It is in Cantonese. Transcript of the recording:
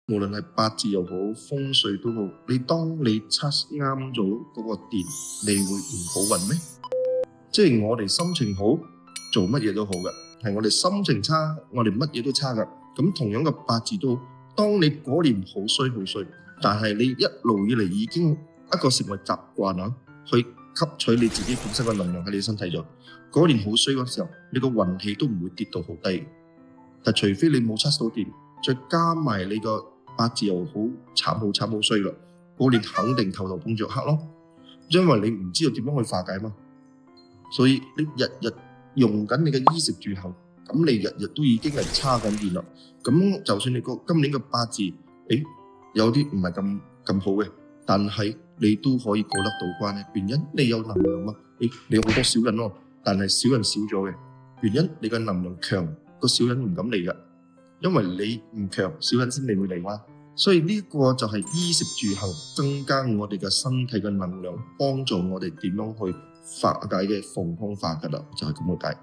無論係八字又好，風水都好，當你測啱咗嗰個電，你會唔好運咩？即係我哋心情好，做乜嘢都好嘅，係我哋心情差，我哋乜嘢都差噶。咁同樣嘅八字都好，當你嗰年好衰，但係你一路以嚟已經一個成為習慣啦，去吸取你自己本身嘅能量喺你身體咗。嗰年好衰嗰時候，你個運氣都唔會跌到好低。但除非你冇測到電，再加埋你個八字又好慘好衰啦，嗰年肯定頭碰着黑咯，因為你唔知道點樣去化解嘛。所以你日日用緊你嘅衣食住行，咁你日日都已經係差緊電啦。咁就算你今年嘅八字，有啲唔係咁好嘅，但係你都可以過得到關嘅。原因你有能量嘛，你有好多小人咯，但係小人少咗嘅。原因你嘅能量強，個小人唔敢嚟噶，因為你唔強，小人先嚟會嚟嘛。所以呢個就係衣食住行增加我哋嘅身體嘅能量，幫助我哋點樣去化解嘅逢凶化吉啦，就係咁嘅解。